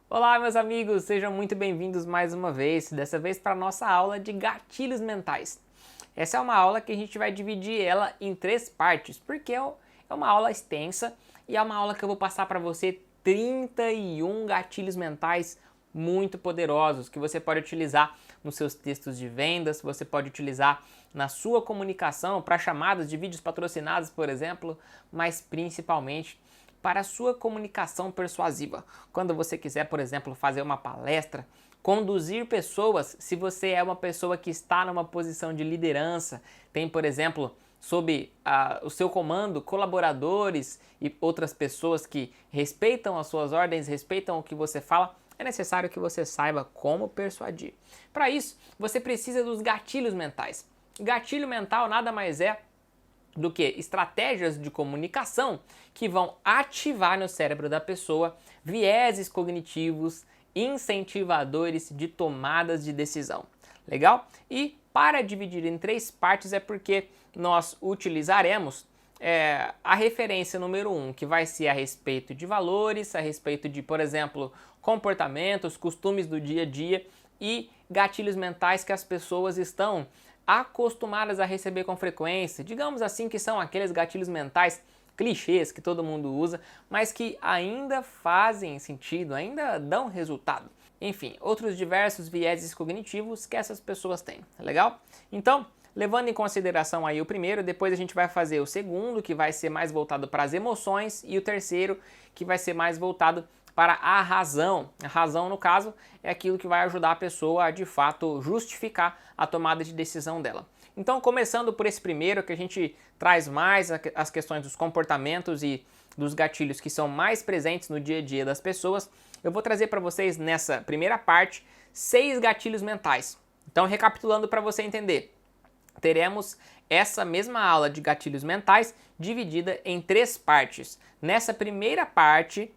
Olá, meus amigos, sejam muito bem-vindos mais uma vez, dessa vez para a nossa aula de gatilhos mentais. Essa é uma aula que a gente vai dividir ela em 3 partes, porque é uma aula extensa e é uma aula que eu vou passar para você 31 gatilhos mentais muito poderosos que você pode utilizar nos seus textos de vendas, você pode utilizar na sua comunicação para chamadas de vídeos patrocinados, por exemplo, mas principalmente para a sua comunicação persuasiva. Quando você quiser, por exemplo, fazer uma palestra, conduzir pessoas, se você é uma pessoa que está numa posição de liderança, tem, por exemplo, sob o seu comando colaboradores e outras pessoas que respeitam as suas ordens, respeitam o que você fala, é necessário que você saiba como persuadir. Para isso, você precisa dos gatilhos mentais. Gatilho mental nada mais é do que estratégias de comunicação que vão ativar no cérebro da pessoa vieses cognitivos incentivadores de tomadas de decisão. Legal? E para dividir em 3 partes é porque nós utilizaremos a referência número 1, que vai ser a respeito de valores, a respeito de, por exemplo, comportamentos, costumes do dia a dia e gatilhos mentais que as pessoas estão acostumadas a receber com frequência, digamos assim que são aqueles gatilhos mentais clichês que todo mundo usa, mas que ainda fazem sentido, ainda dão resultado. Enfim, outros diversos vieses cognitivos que essas pessoas têm, legal? Então, levando em consideração aí o primeiro, depois a gente vai fazer o segundo, que vai ser mais voltado para as emoções, e o terceiro, que vai ser mais voltado para a razão. A razão, no caso, é aquilo que vai ajudar a pessoa a, de fato, justificar a tomada de decisão dela. Então, começando por esse primeiro, que a gente traz mais as questões dos comportamentos e dos gatilhos que são mais presentes no dia a dia das pessoas, eu vou trazer para vocês, nessa primeira parte, 6 gatilhos mentais. Então, recapitulando para você entender, teremos essa mesma aula de gatilhos mentais dividida em 3 partes. Nessa primeira parte,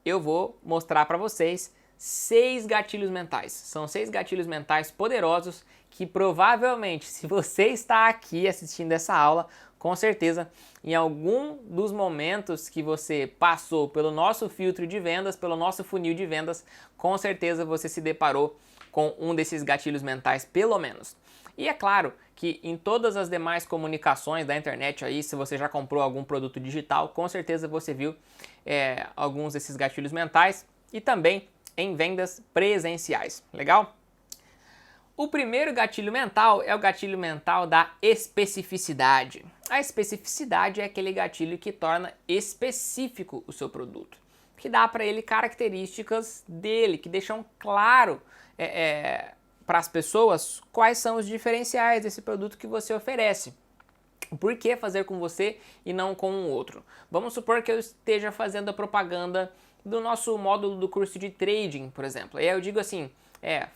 eu vou mostrar para vocês 6 gatilhos mentais. São 6 gatilhos mentais poderosos que provavelmente, se você está aqui assistindo essa aula, com certeza, em algum dos momentos que você passou pelo nosso filtro de vendas, pelo nosso funil de vendas, com certeza você se deparou com um desses gatilhos mentais, pelo menos. E é claro que em todas as demais comunicações da internet aí, se você já comprou algum produto digital, com certeza você viu alguns desses gatilhos mentais e também em vendas presenciais, legal? O primeiro gatilho mental é o gatilho mental da especificidade. A especificidade é aquele gatilho que torna específico o seu produto, que dá para ele características dele, que deixam claro para as pessoas quais são os diferenciais desse produto que você oferece. Por que fazer com você e não com um outro? Vamos supor que eu esteja fazendo a propaganda do nosso módulo do curso de trading, por exemplo. E aí eu digo assim,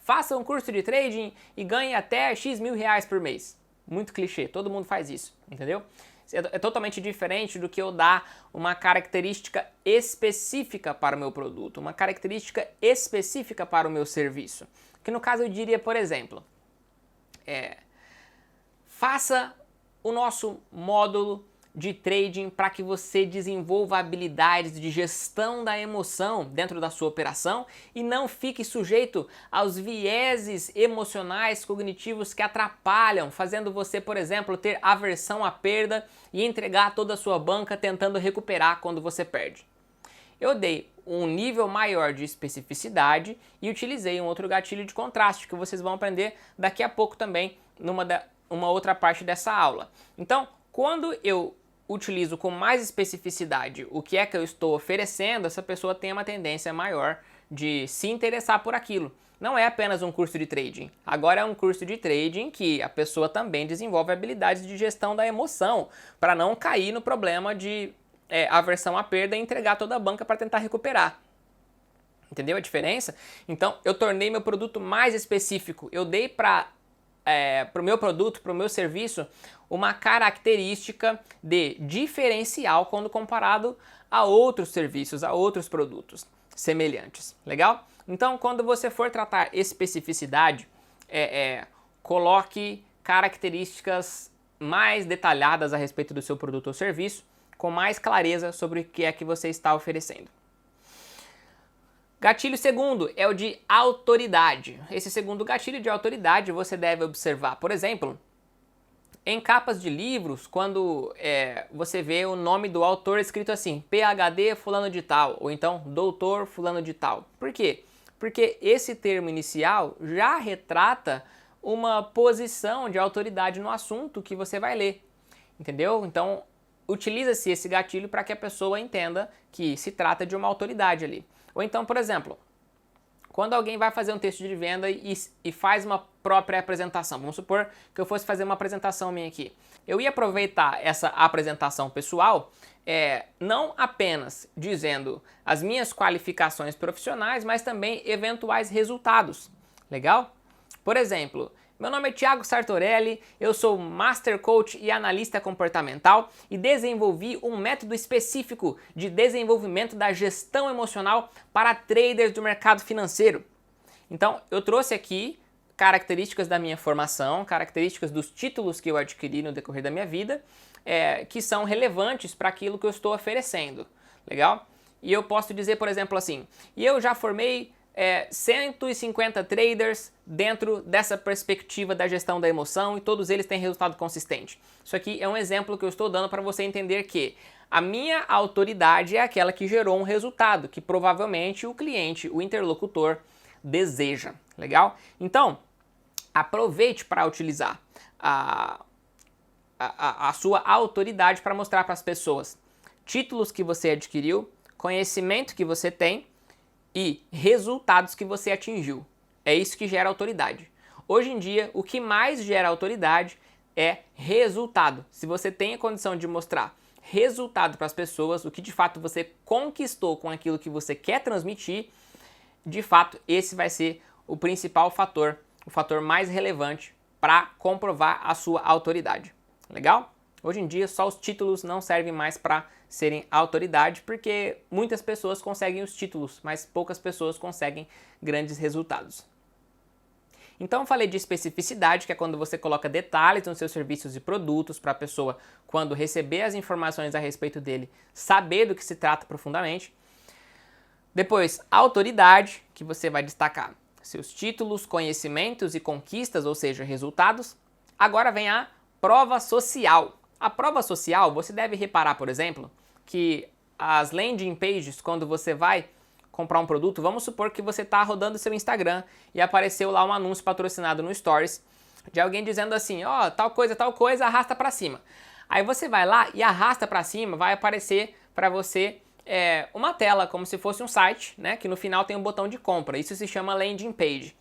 faça um curso de trading e ganhe até X mil reais por mês. Muito clichê, todo mundo faz isso, entendeu? É totalmente diferente do que eu dar uma característica específica para o meu produto, uma característica específica para o meu serviço. Que no caso eu diria, por exemplo, faça o nosso módulo de trading para que você desenvolva habilidades de gestão da emoção dentro da sua operação e não fique sujeito aos vieses emocionais cognitivos que atrapalham, fazendo você, por exemplo, ter aversão à perda e entregar toda a sua banca tentando recuperar quando você perde. Eu dei um nível maior de especificidade e utilizei um outro gatilho de contraste que vocês vão aprender daqui a pouco também numa outra parte dessa aula. Então, quando eu utilizo com mais especificidade o que é que eu estou oferecendo, essa pessoa tem uma tendência maior de se interessar por aquilo. Não é apenas um curso de trading. Agora é um curso de trading que a pessoa também desenvolve habilidades de gestão da emoção, para não cair no problema de aversão à perda e entregar toda a banca para tentar recuperar. Entendeu a diferença? Então, eu tornei meu produto mais específico. Eu dei para o meu produto, para o meu serviço, uma característica de diferencial quando comparado a outros serviços, a outros produtos semelhantes. Legal? Então, quando você for tratar especificidade, coloque características mais detalhadas a respeito do seu produto ou serviço, com mais clareza sobre o que é que você está oferecendo. Gatilho segundo é o de autoridade. Esse segundo gatilho de autoridade você deve observar, por exemplo, em capas de livros, quando você vê o nome do autor escrito assim, PhD fulano de tal, ou então doutor fulano de tal. Por quê? Porque esse termo inicial já retrata uma posição de autoridade no assunto que você vai ler, entendeu? Então, utiliza-se esse gatilho para que a pessoa entenda que se trata de uma autoridade ali. Ou então, por exemplo, quando alguém vai fazer um texto de venda e faz uma própria apresentação, vamos supor que eu fosse fazer uma apresentação minha aqui. Eu ia aproveitar essa apresentação pessoal, não apenas dizendo as minhas qualificações profissionais, mas também eventuais resultados. Legal? Por exemplo, meu nome é Thiago Sartorelli, eu sou Master Coach e analista comportamental e desenvolvi um método específico de desenvolvimento da gestão emocional para traders do mercado financeiro. Então, eu trouxe aqui características da minha formação, características dos títulos que eu adquiri no decorrer da minha vida, que são relevantes para aquilo que eu estou oferecendo. Legal? E eu posso dizer, por exemplo, assim, e eu já formei 150 traders dentro dessa perspectiva da gestão da emoção e todos eles têm resultado consistente. Isso aqui é um exemplo que eu estou dando para você entender que a minha autoridade é aquela que gerou um resultado que provavelmente o cliente, o interlocutor, deseja. Legal? Então, aproveite para utilizar a sua autoridade para mostrar para as pessoas títulos que você adquiriu, conhecimento que você tem e resultados que você atingiu. É isso que gera autoridade. Hoje em dia, o que mais gera autoridade é resultado. Se você tem a condição de mostrar resultado para as pessoas, o que de fato você conquistou com aquilo que você quer transmitir, de fato, esse vai ser o principal fator, o fator mais relevante para comprovar a sua autoridade. Legal? Hoje em dia, só os títulos não servem mais para serem autoridade, porque muitas pessoas conseguem os títulos, mas poucas pessoas conseguem grandes resultados. Então, falei de especificidade, que é quando você coloca detalhes nos seus serviços e produtos para a pessoa, quando receber as informações a respeito dele, saber do que se trata profundamente. Depois, autoridade, que você vai destacar seus títulos, conhecimentos e conquistas, ou seja, resultados. Agora vem a prova social. A prova social, você deve reparar, por exemplo, que as landing pages, quando você vai comprar um produto, vamos supor que você está rodando seu Instagram e apareceu lá um anúncio patrocinado no Stories de alguém dizendo assim, ó, tal coisa, arrasta para cima. Aí você vai lá e arrasta para cima, vai aparecer para você uma tela, como se fosse um site, né, que no final tem um botão de compra. Isso se chama landing page.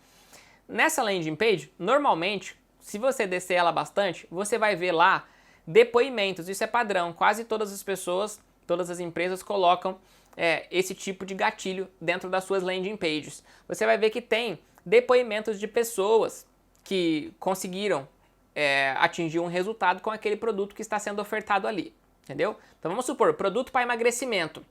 Nessa landing page, normalmente, se você descer ela bastante, você vai ver lá depoimentos. Isso é padrão. Quase todas as pessoas, todas as empresas colocam esse tipo de gatilho dentro das suas landing pages. Você vai ver que tem depoimentos de pessoas que conseguiram atingir um resultado com aquele produto que está sendo ofertado ali. Entendeu? Então vamos supor, produto para emagrecimento.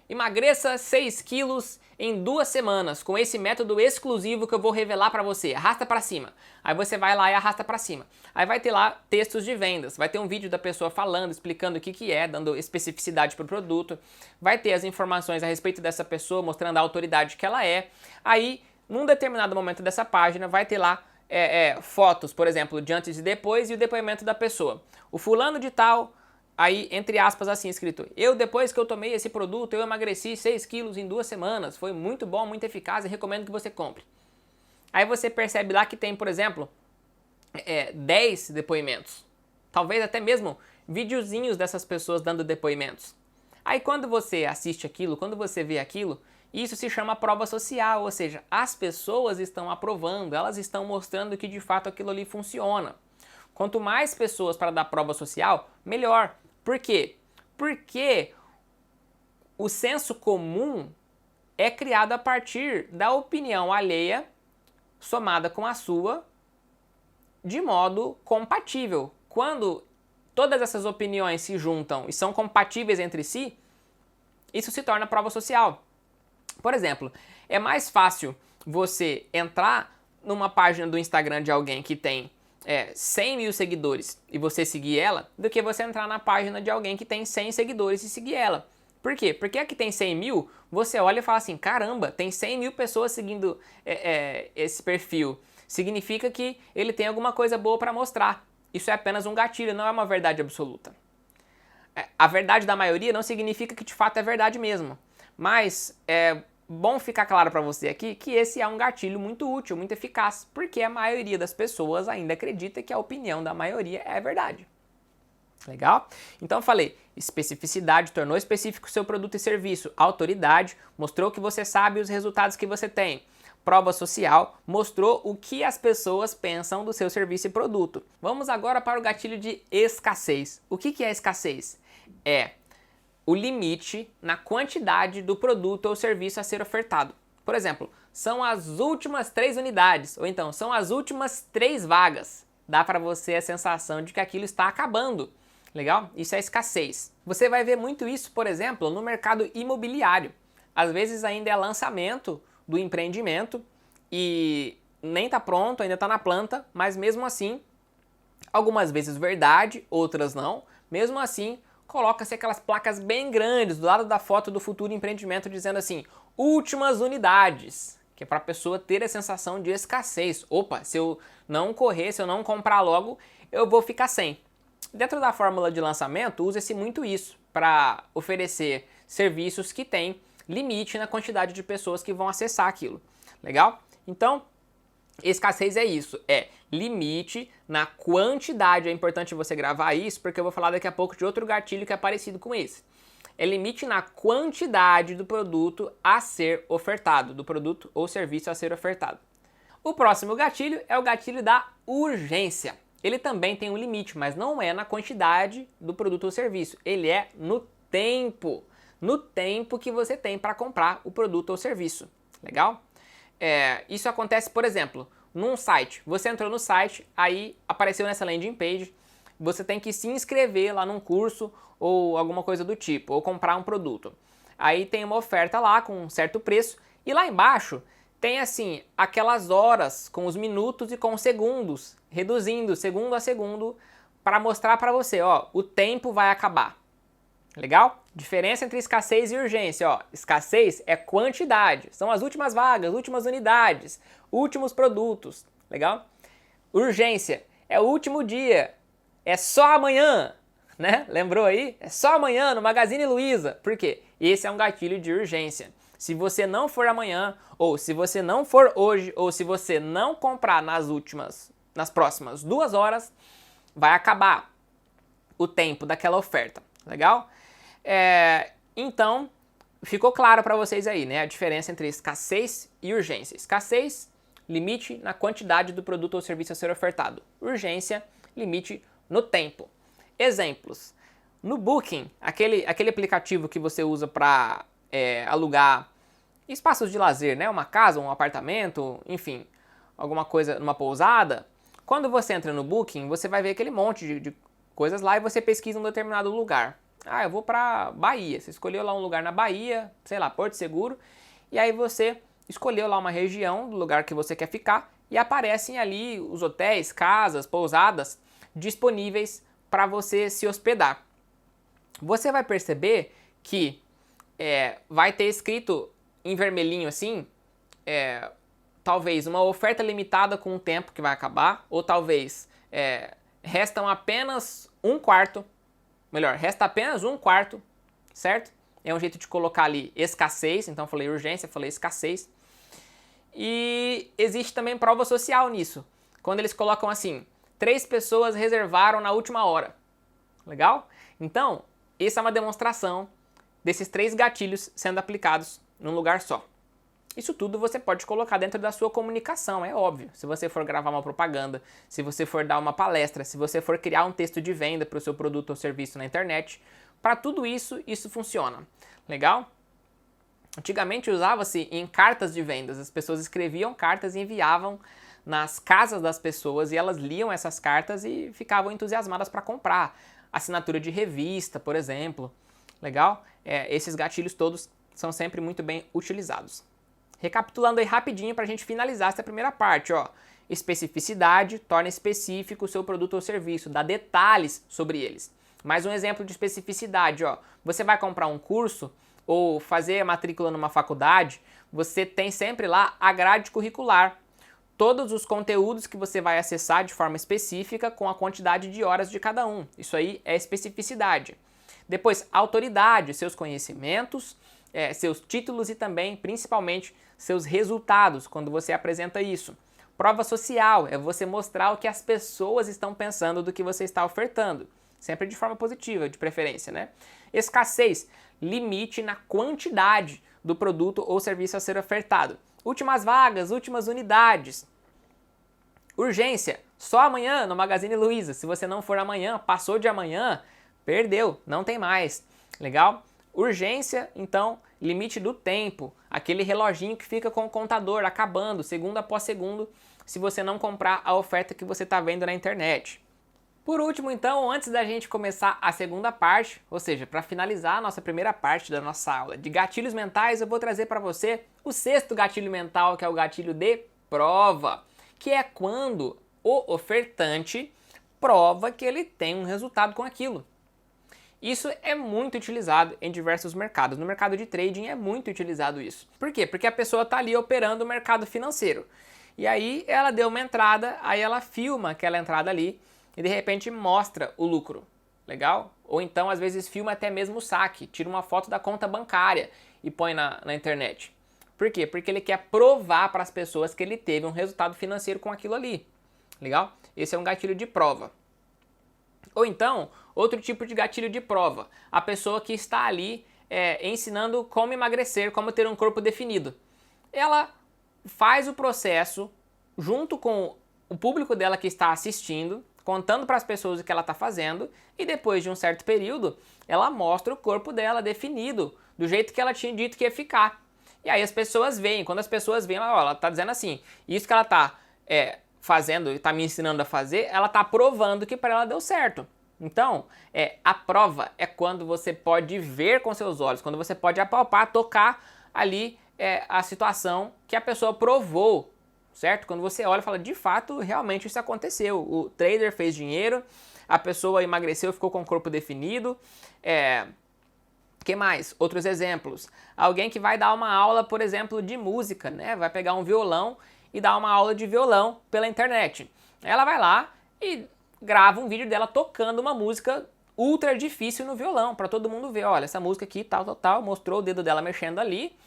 Emagreça 6 quilos em 2 semanas com esse método exclusivo que eu vou revelar para você. Arrasta para cima. Aí você vai lá e arrasta para cima. Aí vai ter lá textos de vendas. Vai ter um vídeo da pessoa falando, explicando o que é, dando especificidade para o produto. Vai ter as informações a respeito dessa pessoa, mostrando a autoridade que ela é. Aí, num determinado momento dessa página, vai ter lá fotos, por exemplo, de antes e depois e o depoimento da pessoa. O fulano de tal, aí entre aspas assim escrito, depois que eu tomei esse produto, eu emagreci 6 quilos em 2 semanas, foi muito bom, muito eficaz e recomendo que você compre. Aí você percebe lá que tem, por exemplo, 10 depoimentos, talvez até mesmo videozinhos dessas pessoas dando depoimentos. Aí quando você assiste aquilo, quando você vê aquilo, isso se chama prova social, ou seja, as pessoas estão aprovando, elas estão mostrando que de fato aquilo ali funciona. Quanto mais pessoas para dar prova social, melhor. Por quê? Porque o senso comum é criado a partir da opinião alheia somada com a sua de modo compatível. Quando todas essas opiniões se juntam e são compatíveis entre si, isso se torna prova social. Por exemplo, é mais fácil você entrar numa página do Instagram de alguém que tem 100 mil seguidores e você seguir ela, do que você entrar na página de alguém que tem 100 seguidores e seguir ela. Por quê? Porque aqui tem 100 mil, você olha e fala assim, caramba, tem 100 mil pessoas seguindo esse perfil. Significa que ele tem alguma coisa boa para mostrar. Isso é apenas um gatilho, não é uma verdade absoluta. A verdade da maioria não significa que de fato é verdade mesmo. Mas é bom ficar claro para você aqui que esse é um gatilho muito útil, muito eficaz, porque a maioria das pessoas ainda acredita que a opinião da maioria é verdade. Legal? Então eu falei, especificidade, tornou específico o seu produto e serviço. Autoridade, mostrou que você sabe os resultados que você tem. Prova social, mostrou o que as pessoas pensam do seu serviço e produto. Vamos agora para o gatilho de escassez. O que é escassez? É o limite na quantidade do produto ou serviço a ser ofertado. Por exemplo, são as últimas 3 unidades, ou então são as últimas 3 vagas. Dá para você a sensação de que aquilo está acabando. Legal? Isso é escassez. Você vai ver muito isso, por exemplo, no mercado imobiliário. Às vezes ainda é lançamento do empreendimento e nem está pronto, ainda está na planta, mas mesmo assim, algumas vezes verdade, outras não, mesmo assim, coloca-se aquelas placas bem grandes do lado da foto do futuro empreendimento dizendo assim, últimas unidades, que é para a pessoa ter a sensação de escassez. Opa, se eu não correr, se eu não comprar logo, eu vou ficar sem. Dentro da fórmula de lançamento, usa-se muito isso para oferecer serviços que têm limite na quantidade de pessoas que vão acessar aquilo. Legal? Então, escassez é isso, é limite na quantidade. É importante você gravar isso, porque eu vou falar daqui a pouco de outro gatilho que é parecido com esse. É limite na quantidade do produto a ser ofertado, do produto ou serviço a ser ofertado. O próximo gatilho é o gatilho da urgência. Ele também tem um limite, mas não é na quantidade do produto ou serviço, ele é no tempo. No tempo que você tem para comprar o produto ou serviço. Legal? Isso acontece, por exemplo, num site. Você entrou no site, aí apareceu nessa landing page, você tem que se inscrever lá num curso ou alguma coisa do tipo, ou comprar um produto. Aí tem uma oferta lá com um certo preço e lá embaixo tem assim aquelas horas com os minutos e com os segundos, reduzindo segundo a segundo para mostrar para você, ó, o tempo vai acabar. Legal? Diferença entre escassez e urgência, ó. Escassez é quantidade, são as últimas vagas, últimas unidades, últimos produtos. Legal? Urgência é o último dia, é só amanhã, né? Lembrou aí? É só amanhã no Magazine Luiza. Por quê? Esse é um gatilho de urgência. Se você não for amanhã, ou se você não for hoje, ou se você não comprar nas próximas 2 horas, vai acabar o tempo daquela oferta. Legal? Então, ficou claro para vocês aí, né? A diferença entre escassez e urgência. Escassez, limite na quantidade do produto ou serviço a ser ofertado. Urgência, limite no tempo. Exemplos. No Booking, aquele aplicativo que você usa para alugar espaços de lazer, né? Uma casa, um apartamento, enfim, alguma coisa, numa pousada. Quando você entra no Booking, você vai ver aquele monte de coisas lá e você pesquisa um determinado lugar. Ah, eu vou para Bahia. Você escolheu lá um lugar na Bahia, sei lá, Porto Seguro, e aí você escolheu lá uma região do lugar que você quer ficar e aparecem ali os hotéis, casas, pousadas disponíveis para você se hospedar. Você vai perceber que vai ter escrito em vermelhinho assim, talvez uma oferta limitada com um tempo que vai acabar, ou talvez restam apenas um quarto. Melhor, resta apenas um quarto, certo? É um jeito de colocar ali escassez, então falei urgência, falei escassez. E existe também prova social nisso, quando eles colocam assim, 3 pessoas reservaram na última hora. Legal? Então, essa é uma demonstração desses 3 gatilhos sendo aplicados num lugar só. Isso tudo você pode colocar dentro da sua comunicação, é óbvio. Se você for gravar uma propaganda, se você for dar uma palestra, se você for criar um texto de venda para o seu produto ou serviço na internet, para tudo isso, isso funciona. Legal? Antigamente usava-se em cartas de vendas. As pessoas escreviam cartas e enviavam nas casas das pessoas e elas liam essas cartas e ficavam entusiasmadas para comprar. Assinatura de revista, por exemplo. Legal? Esses gatilhos todos são sempre muito bem utilizados. Recapitulando aí rapidinho para a gente finalizar essa primeira parte, ó. Especificidade torna específico o seu produto ou serviço, dá detalhes sobre eles. Mais um exemplo de especificidade, ó. Você vai comprar um curso ou fazer a matrícula numa faculdade, você tem sempre lá a grade curricular. Todos os conteúdos que você vai acessar de forma específica com a quantidade de horas de cada um. Isso aí é especificidade. Depois, autoridade, seus conhecimentos, seus títulos e também, principalmente, seus resultados, quando você apresenta isso. Prova social, é você mostrar o que as pessoas estão pensando do que você está ofertando. Sempre de forma positiva, de preferência, né? Escassez, limite na quantidade do produto ou serviço a ser ofertado. Últimas vagas, últimas unidades. Urgência, só amanhã no Magazine Luiza. Se você não for amanhã, passou de amanhã, perdeu, não tem mais. Legal? Urgência, então, limite do tempo. Aquele reloginho que fica com o contador acabando, segundo após segundo, se você não comprar a oferta que você está vendo na internet. Por último, então, antes da gente começar a segunda parte, ou seja, para finalizar a nossa primeira parte da nossa aula de gatilhos mentais, eu vou trazer para você o sexto gatilho mental, que é o gatilho de prova, que é quando o ofertante prova que ele tem um resultado com aquilo. Isso é muito utilizado em diversos mercados. No mercado de trading é muito utilizado isso. Por quê? Porque a pessoa está ali operando o mercado financeiro. E aí ela deu uma entrada, aí ela filma aquela entrada ali, e de repente mostra o lucro, legal? Ou então às vezes filma até mesmo o saque, tira uma foto da conta bancária e põe na internet. Por quê? Porque ele quer provar para as pessoas que ele teve um resultado financeiro com aquilo ali, legal? Esse é um gatilho de prova. Ou então, outro tipo de gatilho de prova, a pessoa que está ali ensinando como emagrecer, como ter um corpo definido. Ela faz o processo junto com o público dela que está assistindo, contando para as pessoas o que ela está fazendo, e depois de um certo período, ela mostra o corpo dela definido, do jeito que ela tinha dito que ia ficar. E aí as pessoas veem, quando as pessoas veem, ela está dizendo assim, isso que ela está fazendo, está me ensinando a fazer, ela está provando que para ela deu certo. Então, a prova é quando você pode ver com seus olhos, quando você pode apalpar, tocar ali a situação que a pessoa provou, certo? Quando você olha e fala, de fato, realmente isso aconteceu. O trader fez dinheiro, a pessoa emagreceu, ficou com o corpo definido. Que mais? Outros exemplos. Alguém que vai dar uma aula, por exemplo, de música, né? Vai pegar um violão e dar uma aula de violão pela internet. Ela vai lá e grava um vídeo dela tocando uma música ultra difícil no violão, para todo mundo ver. Olha, essa música aqui, tal, mostrou o dedo dela mexendo ali,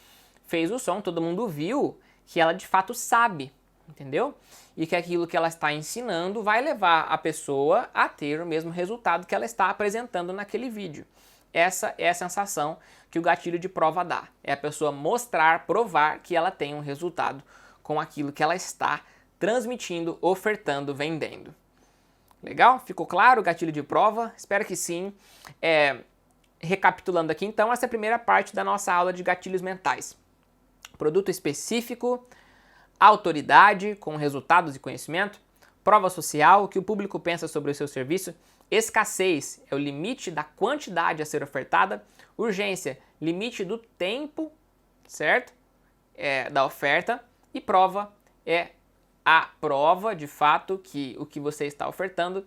fez o som, todo mundo viu que ela de fato sabe, entendeu? E que aquilo que ela está ensinando vai levar a pessoa a ter o mesmo resultado que ela está apresentando naquele vídeo. Essa é a sensação que o gatilho de prova dá. É a pessoa mostrar, provar que ela tem um resultado com aquilo que ela está transmitindo, ofertando, vendendo. Legal? Ficou claro o gatilho de prova? Espero que sim. Recapitulando aqui então, essa é a primeira parte da nossa aula de gatilhos mentais. Produto específico, autoridade com resultados e conhecimento, prova social, o que o público pensa sobre o seu serviço, escassez é o limite da quantidade a ser ofertada, urgência, limite do tempo, certo? Da oferta, e prova é a prova de fato que o que você está ofertando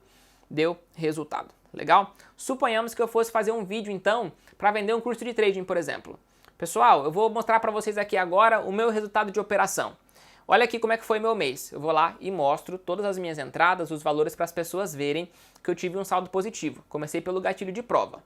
deu resultado. Legal? Suponhamos que eu fosse fazer um vídeo então para vender um curso de trading, por exemplo. Pessoal, eu vou mostrar para vocês aqui agora o meu resultado de operação. Olha aqui como é que foi meu mês. Eu vou lá e mostro todas as minhas entradas, os valores para as pessoas verem que eu tive um saldo positivo. Comecei pelo gatilho de prova.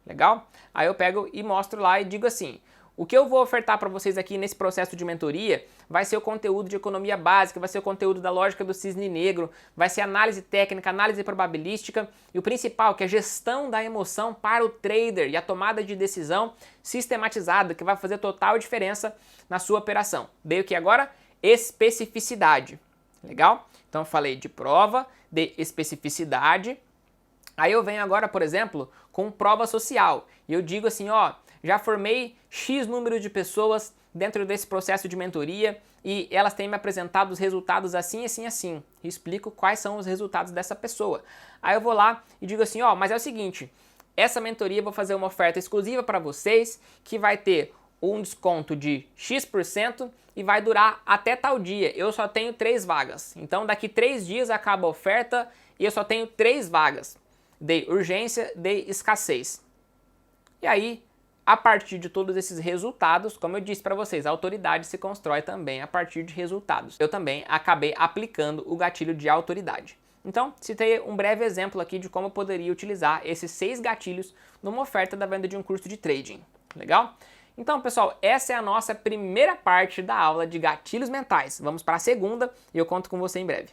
Legal? Aí eu pego e mostro lá e digo assim, o que eu vou ofertar para vocês aqui nesse processo de mentoria vai ser o conteúdo de economia básica, vai ser o conteúdo da lógica do cisne negro, vai ser análise técnica, análise probabilística e o principal, que é a gestão da emoção para o trader e a tomada de decisão sistematizada, que vai fazer total diferença na sua operação. Dei o que agora? Especificidade. Legal? Então eu falei de prova, de especificidade. Aí eu venho agora, por exemplo, com prova social. E eu digo assim, ó, já formei X número de pessoas dentro desse processo de mentoria e elas têm me apresentado os resultados assim, assim, assim. E explico quais são os resultados dessa pessoa. Aí eu vou lá e digo assim, ó, mas é o seguinte, essa mentoria eu vou fazer uma oferta exclusiva para vocês que vai ter um desconto de X% e vai durar até tal dia. Eu só tenho 3 vagas. Então daqui 3 dias acaba a oferta e eu só tenho 3 vagas. dei urgência, dei escassez. E aí, a partir de todos esses resultados, como eu disse para vocês, a autoridade se constrói também a partir de resultados. Eu também acabei aplicando o gatilho de autoridade. Então, citei um breve exemplo aqui de como eu poderia utilizar esses 6 gatilhos numa oferta da venda de um curso de trading. Legal? Então, pessoal, essa é a nossa primeira parte da aula de gatilhos mentais. Vamos para a segunda e eu conto com você em breve.